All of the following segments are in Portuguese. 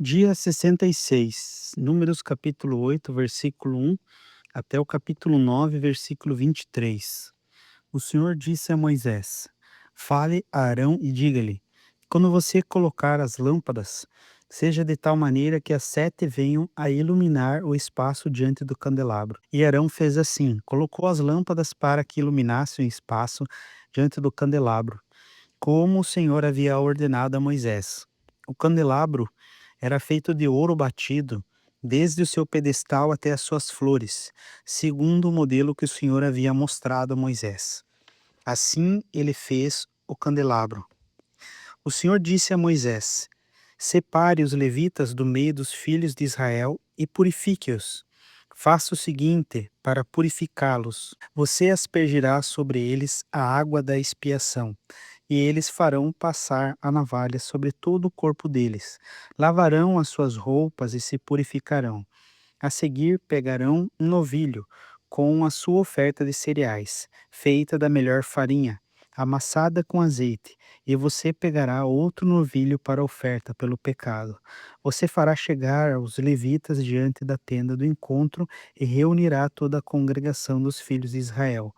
Dia 66, Números capítulo 8, versículo 1 até o capítulo 9, versículo 23. O Senhor disse a Moisés: Fale a Arão e diga-lhe: Quando você colocar as lâmpadas, seja de tal maneira que as 7 venham a iluminar o espaço diante do candelabro. E Arão fez assim: colocou as lâmpadas para que iluminassem o espaço diante do candelabro, como o Senhor havia ordenado a Moisés. O candelabro era feito de ouro batido, desde o seu pedestal até as suas flores, segundo o modelo que o Senhor havia mostrado a Moisés. Assim ele fez o candelabro. O Senhor disse a Moisés: Separe os levitas do meio dos filhos de Israel e purifique-os. Faça o seguinte para purificá-los: você aspergirá sobre eles a água da expiação, e eles farão passar a navalha sobre todo o corpo deles. Lavarão as suas roupas e se purificarão. A seguir, pegarão um novilho com a sua oferta de cereais, feita da melhor farinha, amassada com azeite, e você pegará outro novilho para a oferta pelo pecado. Você fará chegar os levitas diante da tenda do encontro e reunirá toda a congregação dos filhos de Israel.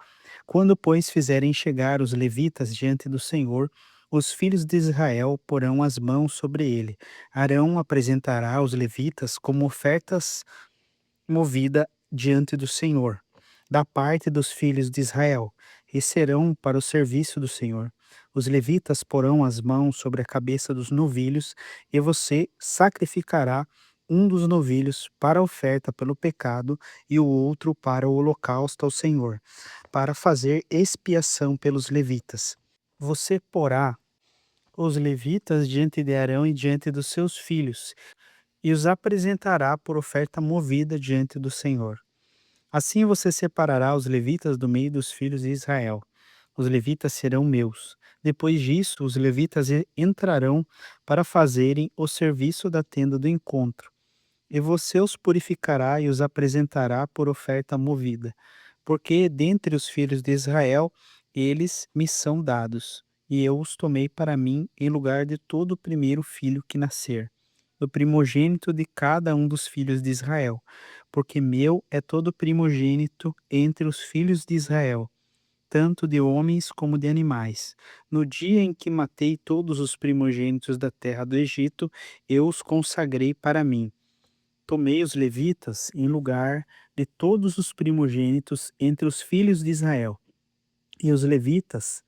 Quando, pois, fizerem chegar os levitas diante do Senhor, os filhos de Israel porão as mãos sobre ele. Arão apresentará os levitas como ofertas movida diante do Senhor, da parte dos filhos de Israel, e serão para o serviço do Senhor. Os levitas porão as mãos sobre a cabeça dos novilhos, e você sacrificará um dos novilhos para a oferta pelo pecado e o outro para o holocausto ao Senhor, para fazer expiação pelos levitas. Você porá os levitas diante de Arão e diante dos seus filhos, e os apresentará por oferta movida diante do Senhor. Assim você separará os levitas do meio dos filhos de Israel. Os levitas serão meus. Depois disso, os levitas entrarão para fazerem o serviço da tenda do encontro. E você os purificará e os apresentará por oferta movida, porque dentre os filhos de Israel eles me são dados, e eu os tomei para mim em lugar de todo o primeiro filho que nascer, do primogênito de cada um dos filhos de Israel, porque meu é todo primogênito entre os filhos de Israel, tanto de homens como de animais. No dia em que matei todos os primogênitos da terra do Egito, eu os consagrei para mim. Tomei os levitas em lugar de todos os primogênitos entre os filhos de Israel, e os levitas,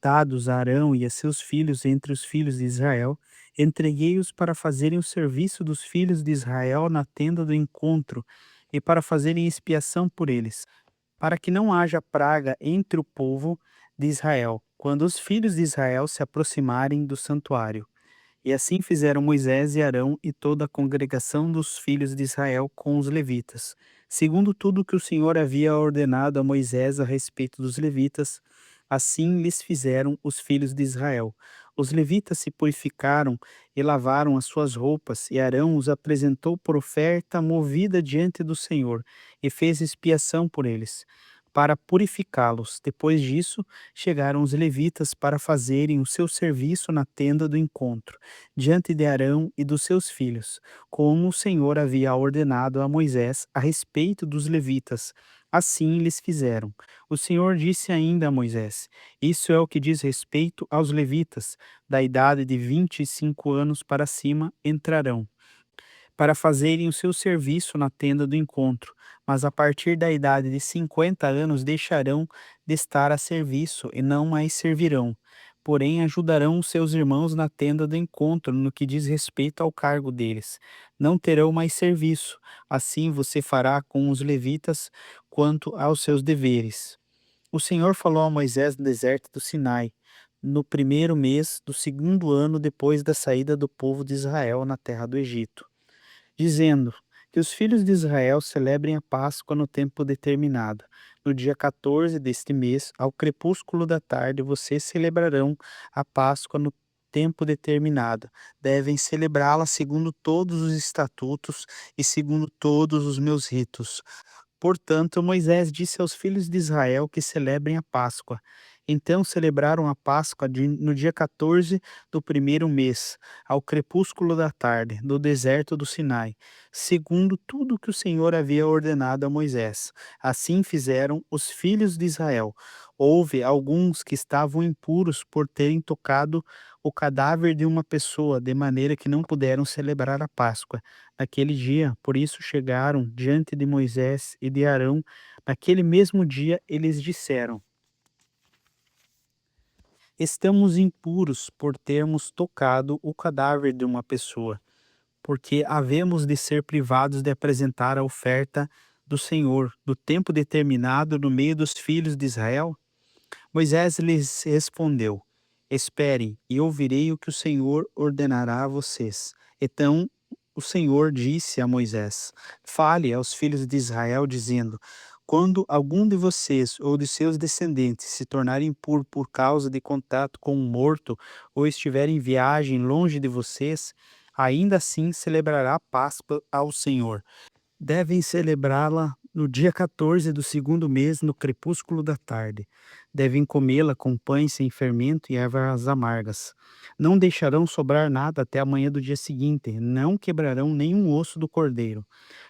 dados a Arão e a seus filhos entre os filhos de Israel, entreguei-os para fazerem o serviço dos filhos de Israel na tenda do encontro e para fazerem expiação por eles, para que não haja praga entre o povo de Israel, quando os filhos de Israel se aproximarem do santuário. E assim fizeram Moisés e Arão e toda a congregação dos filhos de Israel com os levitas, segundo tudo que o Senhor havia ordenado a Moisés a respeito dos levitas, assim lhes fizeram os filhos de Israel. Os levitas se purificaram e lavaram as suas roupas, e Arão os apresentou por oferta movida diante do Senhor, e fez expiação por eles, para purificá-los. Depois disso, chegaram os levitas para fazerem o seu serviço na tenda do encontro, diante de Arão e dos seus filhos, como o Senhor havia ordenado a Moisés a respeito dos levitas. Assim lhes fizeram. O Senhor disse ainda a Moisés: Isso é o que diz respeito aos levitas, da idade de 25 anos para cima entrarão para fazerem o seu serviço na tenda do encontro, mas a partir da idade de 50 anos deixarão de estar a serviço e não mais servirão. Porém, ajudarão os seus irmãos na tenda do encontro no que diz respeito ao cargo deles. Não terão mais serviço. Assim você fará com os levitas quanto aos seus deveres. O Senhor falou a Moisés no deserto do Sinai, no primeiro mês do segundo ano depois da saída do povo de Israel na terra do Egito, dizendo que os filhos de Israel celebrem a Páscoa no tempo determinado. No dia 14 deste mês, ao crepúsculo da tarde, vocês celebrarão a Páscoa no tempo determinado. Devem celebrá-la segundo todos os estatutos e segundo todos os meus ritos. Portanto, Moisés disse aos filhos de Israel que celebrem a Páscoa. Então celebraram a Páscoa no dia 14 do primeiro mês, ao crepúsculo da tarde, no deserto do Sinai, segundo tudo que o Senhor havia ordenado a Moisés. Assim fizeram os filhos de Israel. Houve alguns que estavam impuros por terem tocado o cadáver de uma pessoa, de maneira que não puderam celebrar a Páscoa naquele dia. Por isso chegaram diante de Moisés e de Arão. Naquele mesmo dia eles disseram: estamos impuros por termos tocado o cadáver de uma pessoa, porque havemos de ser privados de apresentar a oferta do Senhor, do tempo determinado no meio dos filhos de Israel? Moisés lhes respondeu: esperem e ouvirei o que o Senhor ordenará a vocês. Então o Senhor disse a Moisés: fale aos filhos de Israel, dizendo: quando algum de vocês ou de seus descendentes se tornar impuro por causa de contato com um morto, ou estiver em viagem longe de vocês, ainda assim celebrará a Páscoa ao Senhor. Devem celebrá-la no dia 14 do segundo mês, no crepúsculo da tarde. Devem comê-la com pães sem fermento e ervas amargas. Não deixarão sobrar nada até a manhã do dia seguinte, não quebrarão nenhum osso do cordeiro.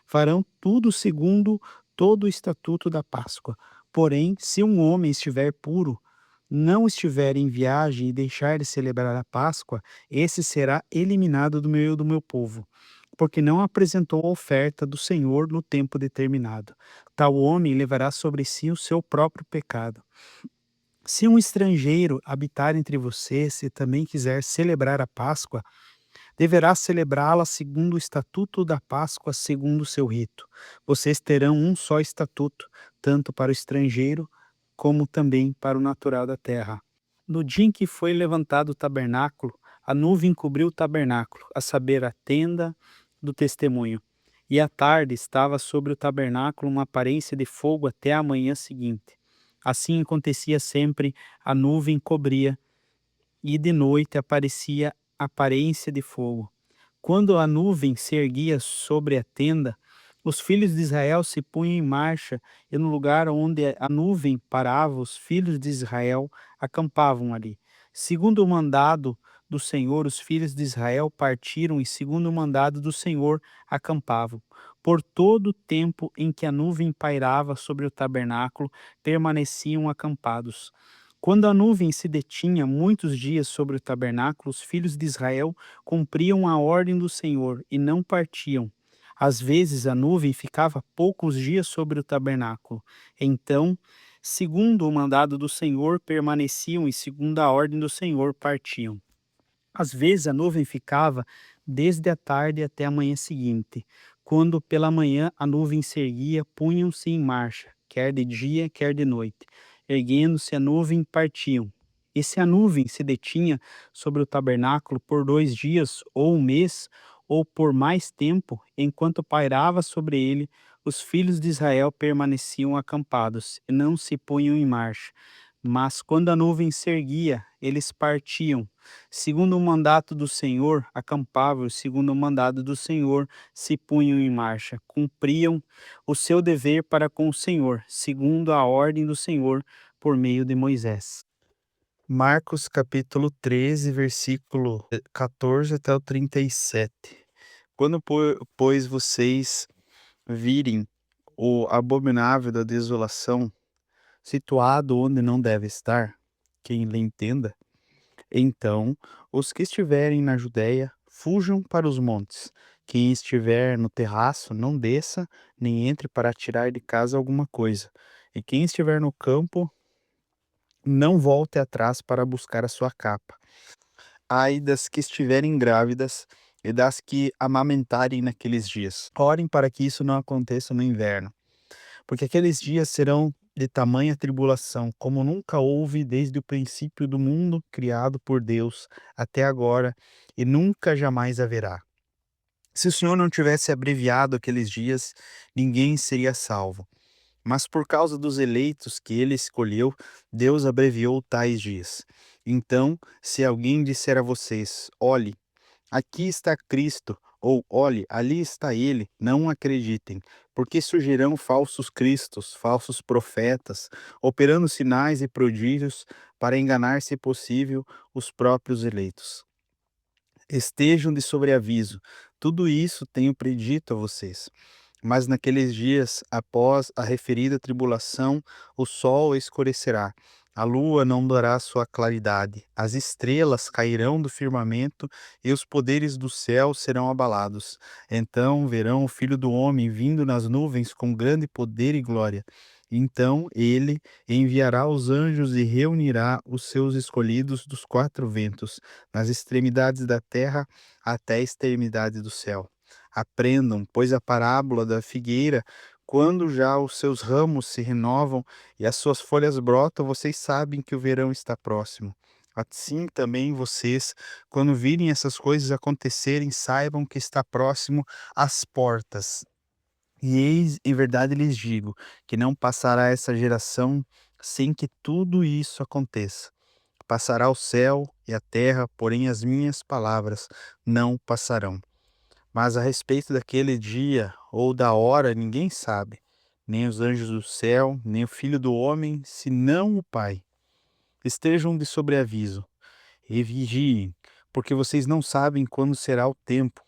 Farão tudo segundo todo o estatuto da Páscoa. Porém, se um homem estiver puro, não estiver em viagem e deixar de celebrar a Páscoa, esse será eliminado do meio do meu povo, porque não apresentou a oferta do Senhor no tempo determinado. Tal homem levará sobre si o seu próprio pecado. Se um estrangeiro habitar entre vocês e também quiser celebrar a Páscoa, deverá celebrá-la segundo o estatuto da Páscoa, segundo o seu rito. Vocês terão um só estatuto, tanto para o estrangeiro como também para o natural da terra. No dia em que foi levantado o tabernáculo, a nuvem cobriu o tabernáculo, a saber, a tenda do testemunho. E à tarde estava sobre o tabernáculo uma aparência de fogo até a manhã seguinte. Assim acontecia sempre, a nuvem cobria, e de noite aparecia a aparência de fogo. Quando a nuvem se erguia sobre a tenda, os filhos de Israel se punham em marcha, e no lugar onde a nuvem parava, os filhos de Israel acampavam ali. Segundo o mandado do Senhor, os filhos de Israel partiram e, segundo o mandado do Senhor, acampavam. Por todo o tempo em que a nuvem pairava sobre o tabernáculo, permaneciam acampados. Quando a nuvem se detinha muitos dias sobre o tabernáculo, os filhos de Israel cumpriam a ordem do Senhor e não partiam. Às vezes a nuvem ficava poucos dias sobre o tabernáculo. Então, segundo o mandado do Senhor, permaneciam e, segundo a ordem do Senhor, partiam. Às vezes a nuvem ficava desde a tarde até a manhã seguinte. Quando pela manhã a nuvem se erguia, punham-se em marcha, quer de dia, quer de noite. Erguendo-se a nuvem, partiam. E se a nuvem se detinha sobre o tabernáculo por 2 dias, ou um mês, ou por mais tempo, enquanto pairava sobre ele, os filhos de Israel permaneciam acampados, e não se punham em marcha. Mas quando a nuvem se erguia, eles partiam. Segundo o mandato do Senhor, acampavam, segundo o mandado do Senhor, se punham em marcha, cumpriam o seu dever para com o Senhor, segundo a ordem do Senhor, por meio de Moisés. Marcos capítulo 13, versículo 14 até o 37. Quando, pois, vocês virem o abominável da desolação, situado onde não deve estar, quem lhe entenda, então os que estiverem na Judéia fujam para os montes. Quem estiver no terraço, não desça, nem entre para tirar de casa alguma coisa. E quem estiver no campo, não volte atrás para buscar a sua capa. Ai das que estiverem grávidas e das que amamentarem naqueles dias. Orem para que isso não aconteça no inverno, porque aqueles dias serão de tamanha tribulação, como nunca houve desde o princípio do mundo criado por Deus até agora, e nunca jamais haverá. Se o Senhor não tivesse abreviado aqueles dias, ninguém seria salvo. Mas por causa dos eleitos que ele escolheu, Deus abreviou tais dias. Então, se alguém disser a vocês: olhe, aqui está Cristo, ou olhe, ali está ele, não acreditem, porque surgirão falsos cristos, falsos profetas, operando sinais e prodígios para enganar, se possível, os próprios eleitos. Estejam de sobreaviso, tudo isso tenho predito a vocês. Mas naqueles dias, após a referida tribulação, o sol escurecerá, a lua não dará sua claridade, as estrelas cairão do firmamento e os poderes do céu serão abalados. Então verão o Filho do Homem vindo nas nuvens com grande poder e glória. Então ele enviará os anjos e reunirá os seus escolhidos dos quatro ventos, nas extremidades da terra até a extremidade do céu. Aprendam, pois, a parábola da figueira, quando já os seus ramos se renovam e as suas folhas brotam, vocês sabem que o verão está próximo. Assim também vocês, quando virem essas coisas acontecerem, saibam que está próximo às portas. E eis, em verdade lhes digo, que não passará essa geração sem que tudo isso aconteça. Passará o céu e a terra, porém as minhas palavras não passarão. Mas a respeito daquele dia ou da hora ninguém sabe, nem os anjos do céu, nem o Filho do homem, senão o Pai. Estejam de sobreaviso e vigiem, porque vocês não sabem quando será o tempo.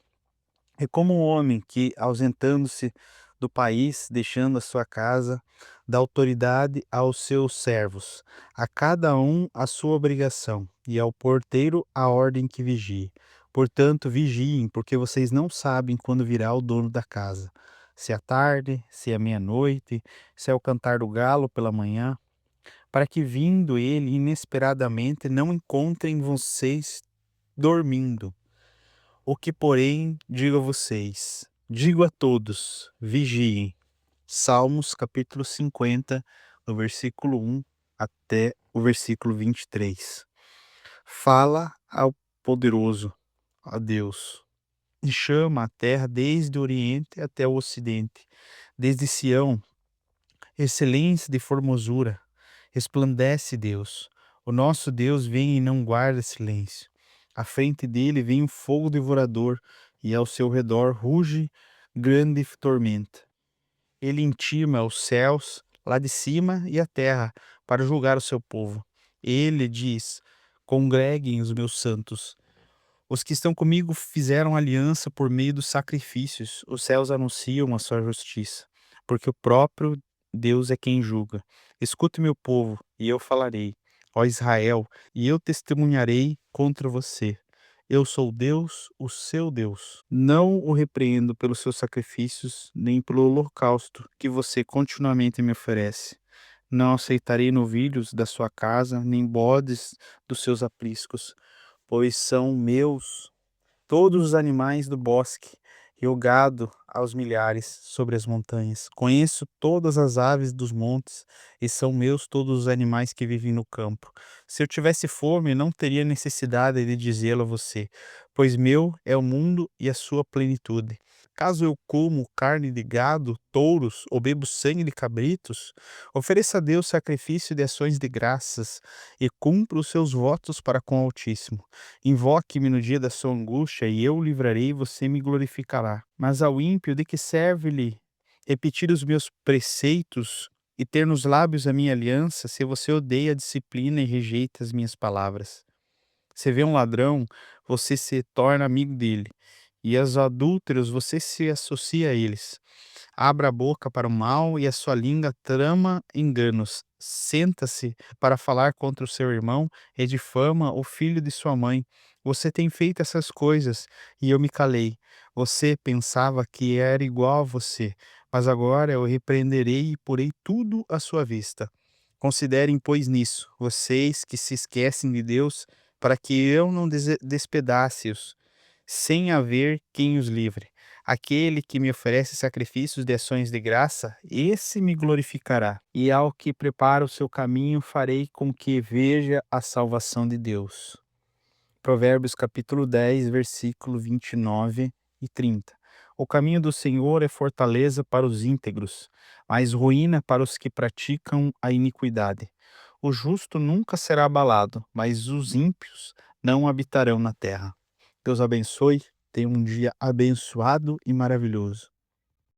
É como um homem que, ausentando-se do país, deixando a sua casa, dá autoridade aos seus servos, a cada um a sua obrigação, e ao porteiro a ordem que vigie. Portanto, vigiem, porque vocês não sabem quando virá o dono da casa. Se é tarde, se é meia-noite, se é o cantar do galo pela manhã, para que vindo ele inesperadamente não encontrem vocês dormindo. O que, porém, digo a vocês, digo a todos, vigiem. Salmos capítulo 50, do versículo 1 até o versículo 23. Fala ao poderoso, a Deus, e chama a terra desde o oriente até o ocidente, desde Sião, excelência de formosura, resplandece Deus. O nosso Deus vem e não guarda silêncio. À frente dele vem um fogo devorador, e ao seu redor ruge grande tormenta. Ele intima os céus lá de cima e a terra para julgar o seu povo. Ele diz: congreguem os meus santos. Os que estão comigo fizeram aliança por meio dos sacrifícios. Os céus anunciam a sua justiça, porque o próprio Deus é quem julga. Escute, meu povo, e eu falarei, ó Israel, e eu testemunharei contra você. Eu sou Deus, o seu Deus. Não o repreendo pelos seus sacrifícios, nem pelo holocausto que você continuamente me oferece. Não aceitarei novilhos da sua casa, nem bodes dos seus apriscos, pois são meus todos os animais do bosque e o gado aos milhares sobre as montanhas. Conheço todas as aves dos montes e são meus todos os animais que vivem no campo. Se eu tivesse fome, não teria necessidade de dizê-lo a você, pois meu é o mundo e a sua plenitude. Caso eu como carne de gado, touros ou bebo sangue de cabritos, ofereça a Deus sacrifício de ações de graças e cumpra os seus votos para com o Altíssimo. Invoque-me no dia da sua angústia, e eu o livrarei, e você me glorificará. Mas ao ímpio, de que serve-lhe repetir os meus preceitos e ter nos lábios a minha aliança, se você odeia a disciplina e rejeita as minhas palavras? Você vê um ladrão, você se torna amigo dele, e aos adúlteros você se associa a eles. Abra a boca para o mal e a sua língua trama enganos. Senta-se para falar contra o seu irmão e difama o filho de sua mãe. Você tem feito essas coisas e eu me calei. Você pensava que era igual a você, mas agora eu repreenderei e porei tudo à sua vista. Considerem, pois, nisso, vocês que se esquecem de Deus, para que eu não despedace-os, sem haver quem os livre. Aquele que me oferece sacrifícios de ações de graça, esse me glorificará. E ao que prepara o seu caminho, farei com que veja a salvação de Deus. Provérbios capítulo 10, versículo 29 e 30. O caminho do Senhor é fortaleza para os íntegros, mas ruína para os que praticam a iniquidade. O justo nunca será abalado, mas os ímpios não habitarão na terra. Deus abençoe Tenha um dia abençoado e maravilhoso.